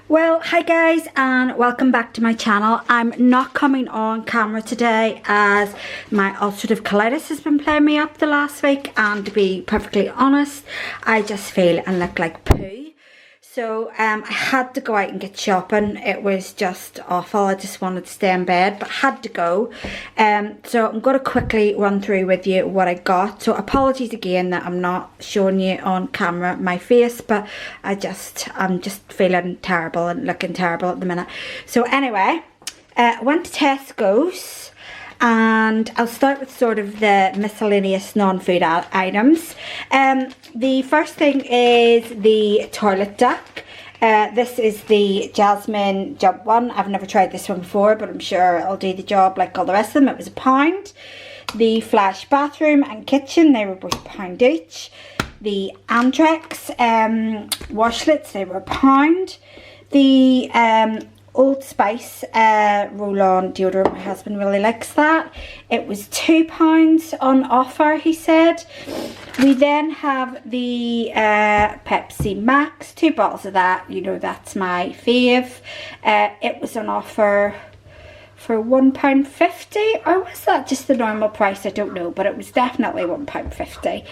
Well, hi guys and welcome back to my channel. I'm not coming on camera today as my ulcerative colitis has been playing me up the last week, and to be perfectly honest, I just feel and look like poo. So I had to go out and get shopping. It was just awful. I just wanted to stay in bed, but had to go. So I'm going to quickly run through with you what I got. So apologies again that I'm not showing you on camera my face, but I'm just feeling terrible and looking terrible at the minute. So anyway, went to Tesco's, and I'll start with sort of the miscellaneous non-food items. The first thing is the toilet duck. This is the Jasmine Jump one. I've never tried this one before, but I'm sure it'll do the job like all the rest of them. It was £1. The Flash bathroom and kitchen, they were both £1 each. The Andrex washlets, they were £1. The Old Spice roll-on deodorant, my husband really likes that. It was £2 on offer, he said. We then have the Pepsi Max, 2 bottles of that. You know, that's my fave. It was on offer for £1.50, or was that just the normal price? I don't know, but it was definitely £1.50.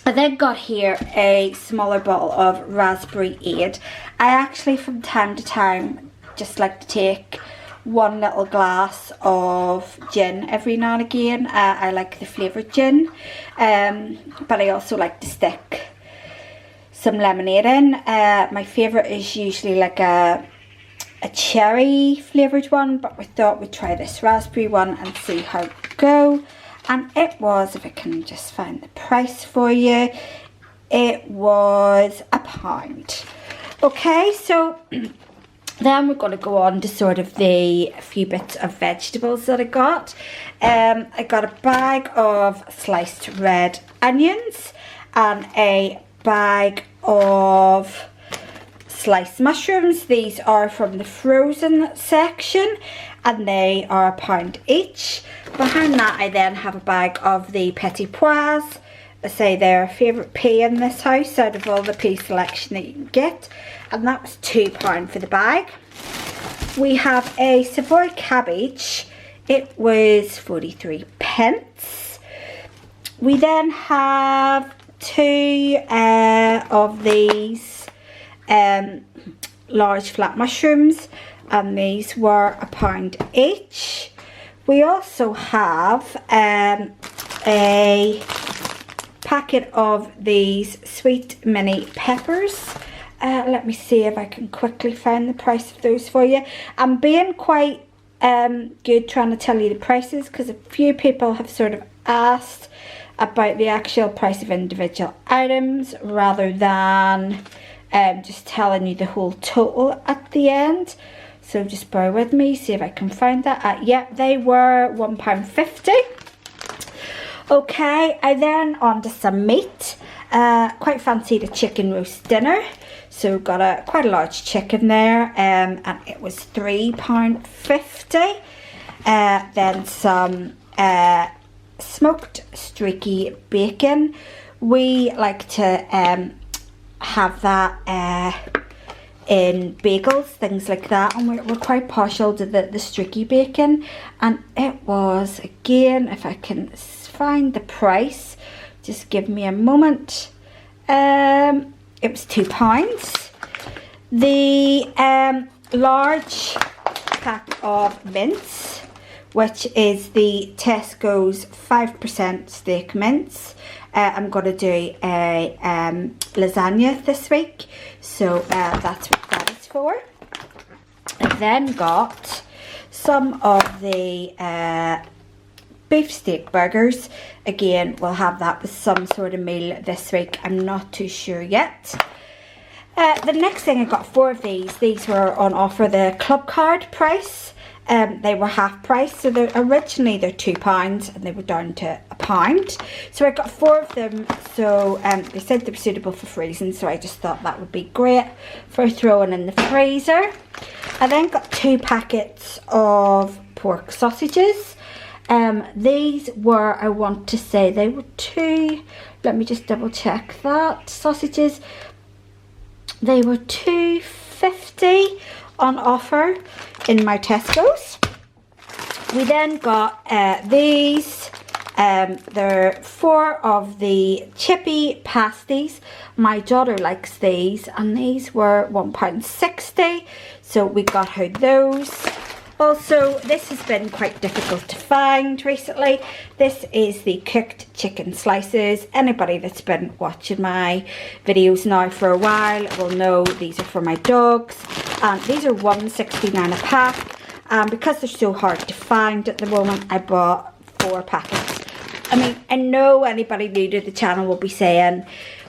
I then got here a smaller bottle of Raspberry Aid. I actually from time to time just like to take one little glass of gin every now and again. I like the flavoured gin, but I also like to stick some lemonade in. My favourite is usually like a cherry flavoured one, but we thought we'd try this raspberry one and see how it go. And it was, if I can just find the price for you, it was £1. Okay, so then we're going to go on to sort of the few bits of vegetables that I got. I got a bag of sliced red onions and a bag of sliced mushrooms. These are from the frozen section and they are £1 each. Behind that I then have a bag of the petit pois. I say they're a favourite pea in this house out of all the pea selection that you can get, and that was £2 for the bag. We have a Savoy Cabbage. It was 43p. We then have 2 of these large flat mushrooms, and these were £1 each. We also have a packet of these sweet mini peppers. Let me see if I can quickly find the price of those for you. I'm being quite good trying to tell you the prices, because a few people have sort of asked about the actual price of individual items rather than just telling you the whole total at the end. So just bear with me, see if I can find that. Yeah, they were £1.50. Okay, I then on to some meat. Quite fancied a chicken roast dinner, so got quite a large chicken there, and it was £3.50. Then some smoked streaky bacon. We like to have that in bagels, things like that, and we're quite partial to the streaky bacon. And it was, again, if I can find the price, just give me a moment, it was £2. The large pack of mince, which is the Tesco's 5% steak mince. I'm going to do a lasagna this week, so that's what that is for. I then got some of the beef steak burgers. Again, we'll have that with some sort of meal this week. I'm not too sure yet. The next thing, I got 4 of these. These were on offer the club card price. They were half price, so originally they're £2 and they were down to £1. So I got 4 of them. So they said they were suitable for freezing, so I just thought that would be great for throwing in the freezer. I then got 2 packets of pork sausages. These were, I want to say they were 2, let me just double check that, sausages. They were £2.50 £1.50 on offer in my Tesco's. We then got these. There are 4 of the Chippy Pasties. My daughter likes these, and these were £1.60, so we got her those. Also, this has been quite difficult to find recently. This is the cooked chicken slices. Anybody that's been watching my videos now for a while will know these are for my dogs. And these are £1.69 a pack. And because they're so hard to find at the moment, I bought 4 packets. I mean, I know anybody new to the channel will be saying,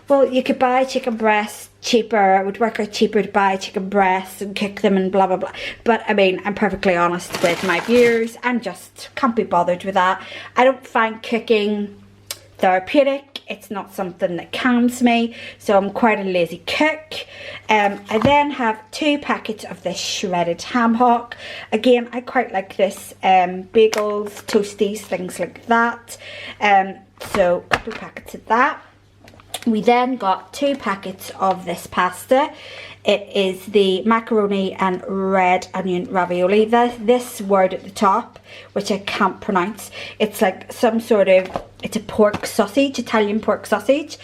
well, you could buy chicken breasts cheaper, it would work out cheaper to buy chicken breasts and cook them and blah blah blah. But I mean, I'm perfectly honest with my viewers, I just can't be bothered with that. I don't find cooking therapeutic. It's not something that calms me, so I'm quite a lazy cook. I then have 2 packets of this shredded ham hock. Again, I quite like this, bagels, toasties, things like that. So a couple of packets of that. We then got 2 packets of this pasta. It is the macaroni and red onion ravioli. This word at the top, which I can't pronounce, it's like some sort of, it's a pork sausage, Italian pork sausage.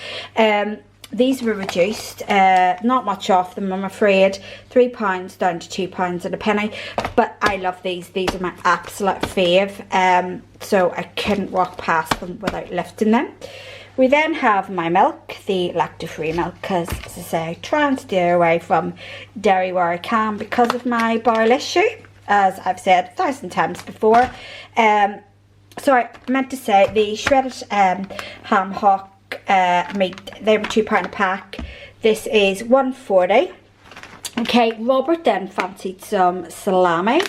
These were reduced, not much off them, I'm afraid. £3 down to £2 and a penny. But I love these. These are my absolute fave. So I couldn't walk past them without lifting them. We then have my milk, the lacto-free milk, because, as I say, I try and steer away from dairy where I can because of my bowel issue, as I've said 1,000 times before. So I meant to say the shredded ham hock meat, they were £2 a pack. This is £1.40. Okay, Robert then fancied some salami,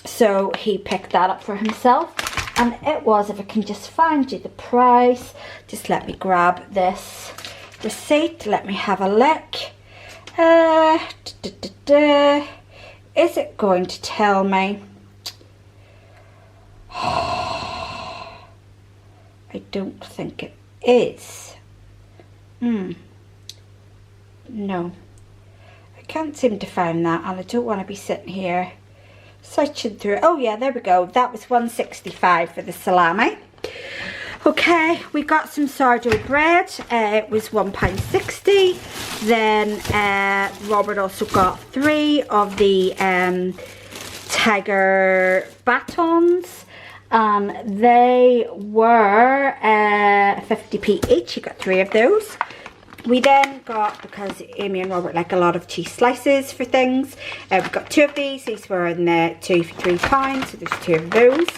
so he picked that up for himself. And it was, if I can just find you the price, just let me grab this receipt, let me have a look. Is it going to tell me? I don't think it is. No. I can't seem to find that, and I don't want to be sitting here searching through. Oh yeah, there we go. That was £1.65 for the salami. Okay, we got some sourdough bread. It was £1.60. Then Robert also got 3 of the tiger batons. They were 50p each. He got 3 of those. We then got, because Amy and Robert like a lot of cheese slices for things, we got 2 of these. These were in the 2 for £3, so there's 2 of those.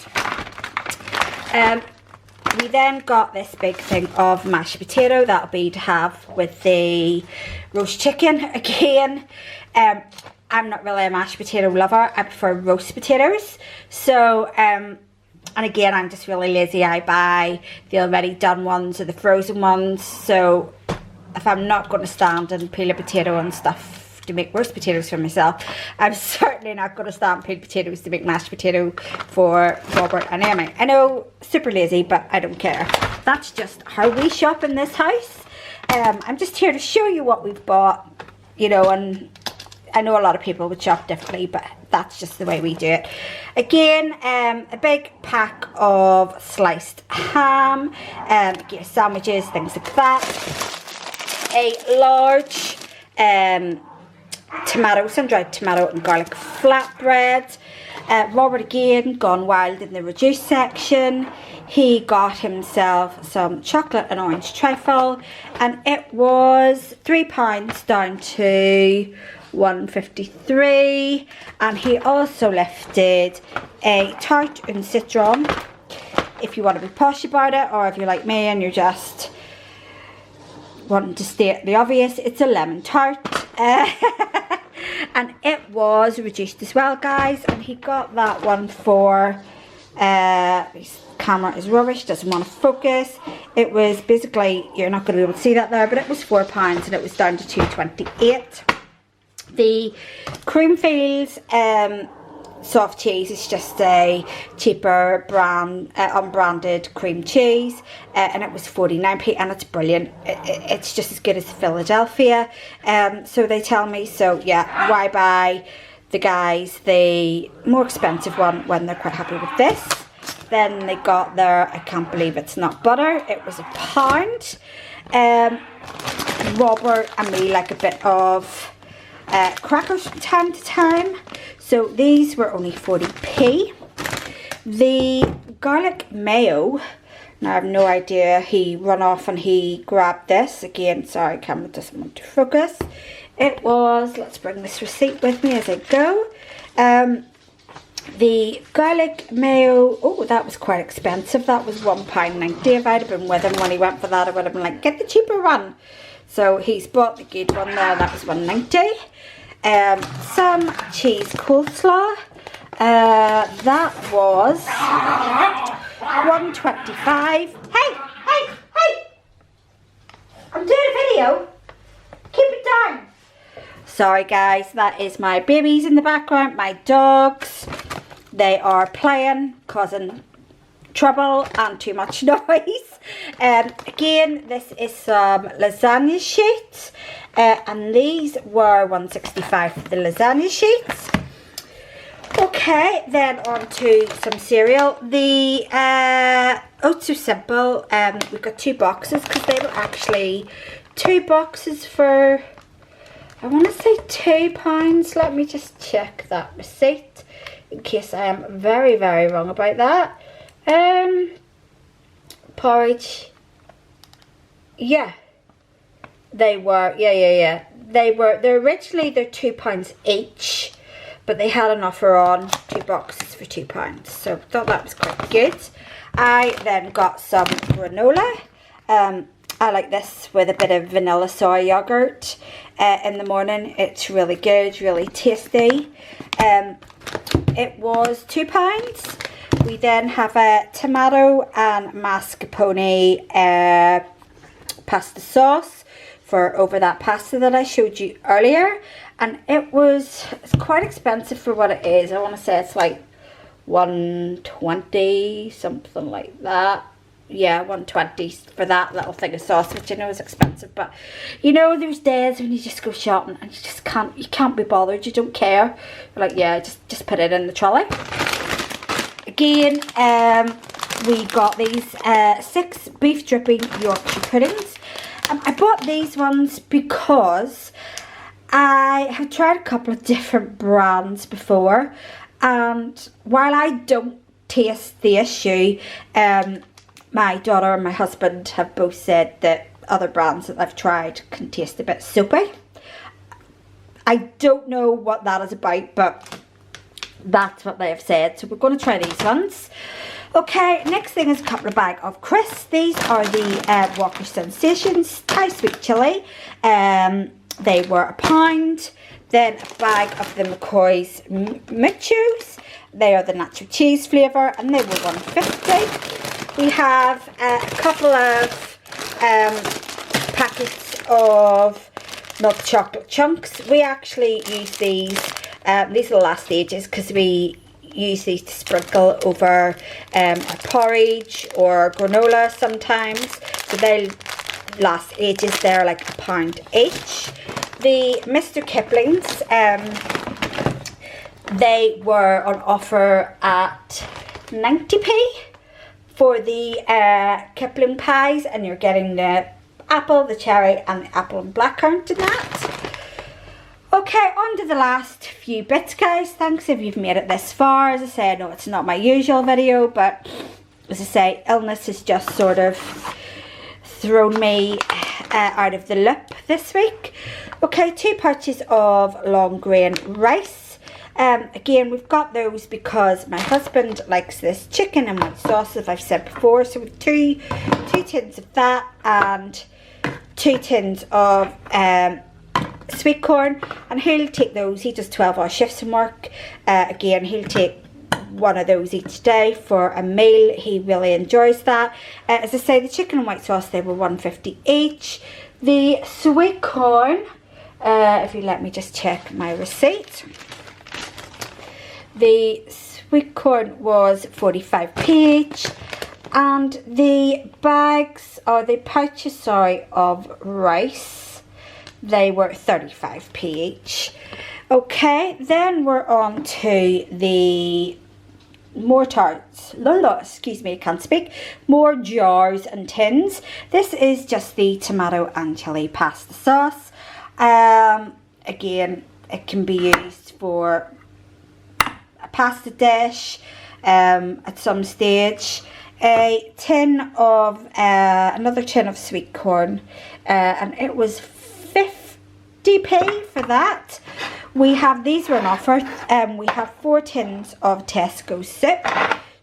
We then got this big thing of mashed potato. That'll be to have with the roast chicken again. I'm not really a mashed potato lover. I prefer roast potatoes. So, and again, I'm just really lazy. I buy the already done ones or the frozen ones. So if I'm not going to stand and peel a potato and stuff to make roast potatoes for myself, I'm certainly not going to stand and peel potatoes to make mashed potato for Robert and Amy. I know, super lazy, but I don't care. That's just how we shop in this house. I'm just here to show you what we've bought, you know, and I know a lot of people would shop differently, but that's just the way we do it. Again, a big pack of sliced ham, sandwiches, things like that. A large tomato, sun-dried tomato and garlic flatbread. Robert again gone wild in the reduced section. He got himself some chocolate and orange trifle, and it was £3 down to £1.53. And he also lifted a Tart and citron, if you want to be posh about it, or if you're like me and you're just wanting to state the obvious, it's a lemon tart. And it was reduced as well, guys, and he got that one for his camera is rubbish, doesn't want to focus. It was basically, you're not going to be able to see that there, but it was £4 and it was down to £2.28. The Creamfields soft cheese is just a cheaper brand, unbranded cream cheese, and it was 49p, and it's brilliant. It's just as good as Philadelphia, so they tell me. So yeah, why buy the guys the more expensive one when they're quite happy with this? Then they got their, I can't believe it's not butter, it was £1. Robert and me like a bit of crackers from time to time, so these were only 40p. The garlic mayo, now I have no idea, he run off and he grabbed this again. Sorry, camera doesn't want to focus. It was, let's bring this receipt with me as I go. The garlic mayo, oh, that was quite expensive. That was £1.90. If I'd have been with him when he went for that, I would have been like, get the cheaper one. So he's bought the good one there. That was £1.90. Some cheese coleslaw. That was £1.25. Hey! I'm doing a video. Keep it down. Sorry guys, that is my babies in the background, my dogs. They are playing, causing trouble and too much noise. Again, this is some lasagna sheets, and these were £1.65 for the lasagna sheets. Okay, then on to some cereal. The oh, so simple. We've got 2 boxes because they were actually 2 boxes for, I want to say £2. Let me just check that receipt in case I am very, very wrong about that. Porridge. Yeah. They were, yeah. They're originally, they're £2 each, but they had an offer on 2 boxes for £2. So I thought that was quite good. I then got some granola. I like this with a bit of vanilla soy yogurt in the morning. It's really good, really tasty. It was £2. We then have a tomato and mascarpone pasta sauce for over that pasta that I showed you earlier. And it's quite expensive for what it is. I want to say it's like £1.20, something like that. Yeah, £1.20 for that little thing of sauce, which I know is expensive, but you know, there's days when you just go shopping and you can't be bothered, you don't care. You're like, yeah, just put it in the trolley. Again, we got these 6 beef dripping Yorkshire puddings. I bought these ones because I have tried a couple of different brands before, and while I don't taste the issue, my daughter and my husband have both said that other brands that I've tried can taste a bit soapy. I don't know what that is about, but that's what they have said. So we're going to try these ones. Okay, next thing is a couple of bags of crisps. These are the Walker Sensations Thai Sweet Chili. They were £1. Then a bag of the McCoy's Muchos. They are the nacho cheese flavour, and they were £1.50. We have a couple of packets of milk chocolate chunks. We actually use these will last ages because we use these to sprinkle over our porridge or granola sometimes. So they'll last ages. They're like £1 each. The Mr. Kiplings, they were on offer at 90p. For the Kipling pies, and you're getting the apple, the cherry, and the apple and blackcurrant in that. Okay, on to the last few bits, guys. Thanks if you've made it this far. As I say, I know it's not my usual video, but as I say, illness has just sort of thrown me out of the loop this week. Okay, 2 pouches of long grain rice. Again, we've got those because my husband likes this chicken and white sauce, as I've said before. So with two tins of that and 2 tins of sweet corn, and he'll take those. He does 12-hour shifts in work. Again, he'll take one of those each day for a meal. He really enjoys that. As I say, the chicken and white sauce, they were £1.50 each. The sweet corn, if you let me just check my receipt. The sweet corn was 45p each, and the bags, or the pouches, sorry, of rice, they were 35p each. Okay, then we're on to the more tarts, excuse me, I can't speak, more jars and tins. This is just the tomato and chili pasta sauce. Again, it can be used for a pasta dish at some stage. A tin of, another tin of sweet corn, and it was 50p for that. We have, these were an offer, we have 4 tins of Tesco soup.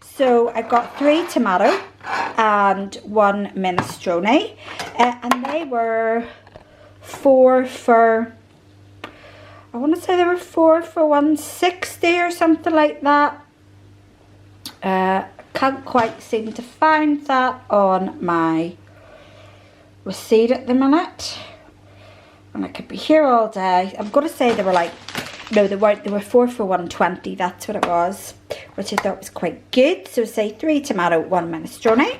So I got 3 tomato and 1 minestrone, and they were 4 for, I want to say they were 4 for 160 or something like that. Can't quite seem to find that on my receipt at the minute. And I could be here all day. I'm going to say they were like, no, they weren't. They were 4 for 120. That's what it was, which I thought was quite good. So say 3 tomato, 1 minestrone.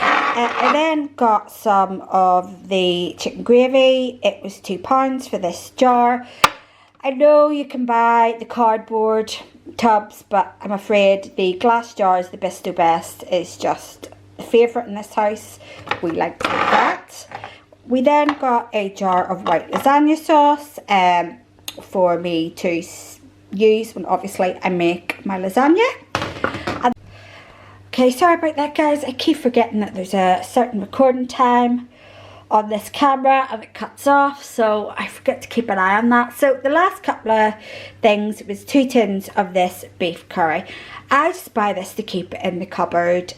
I then got some of the chicken gravy. It was £2 for this jar. I know you can buy the cardboard tubs, but I'm afraid the glass jars, the Bisto Best, is just the favourite in this house. We like to do that. We then got a jar of white lasagna sauce for me to use when obviously I make my lasagna. Okay, sorry about that guys, I keep forgetting that there's a certain recording time on this camera and it cuts off, so I forget to keep an eye on that. So the last couple of things was 2 tins of this beef curry. I just buy this to keep it in the cupboard.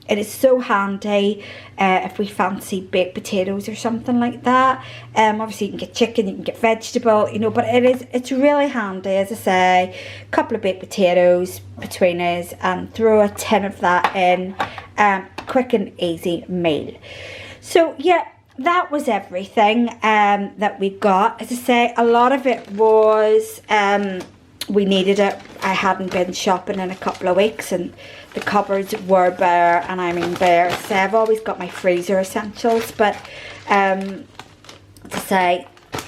It is so handy if we fancy baked potatoes or something like that. Obviously you can get chicken, you can get vegetable, you know, but it's really handy, as I say. A couple of baked potatoes between us and throw a tin of that in. Quick and easy meal. So yeah, that was everything that we got. As I say, a lot of it was, we needed it. I hadn't been shopping in a couple of weeks and the cupboards were bare, and I mean bare. So I've always got my freezer essentials, but to say,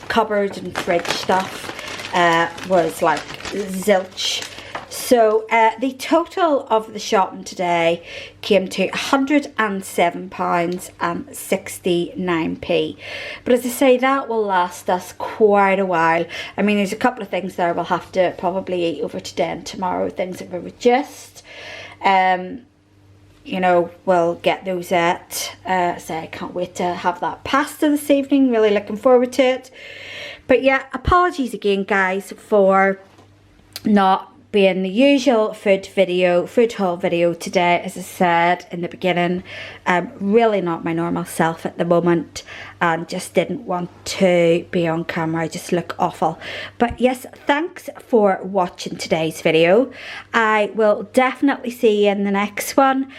cupboard and fridge stuff was like zilch. So the total of the shopping today came to £107.69p. But as I say, that will last us quite a while. I mean, there's a couple of things there we'll have to probably eat over today and tomorrow, things that were reduced. You know, we'll get those at, so I can't wait to have that pasta this evening, really looking forward to it. But yeah, apologies again guys for not being the usual food haul video today. As I said in the beginning, really not my normal self at the moment and just didn't want to be on camera. I just look awful. But yes, thanks for watching today's video. I will definitely see you in the next one.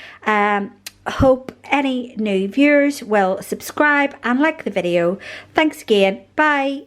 Hope any new viewers will subscribe and like the video. Thanks again. Bye.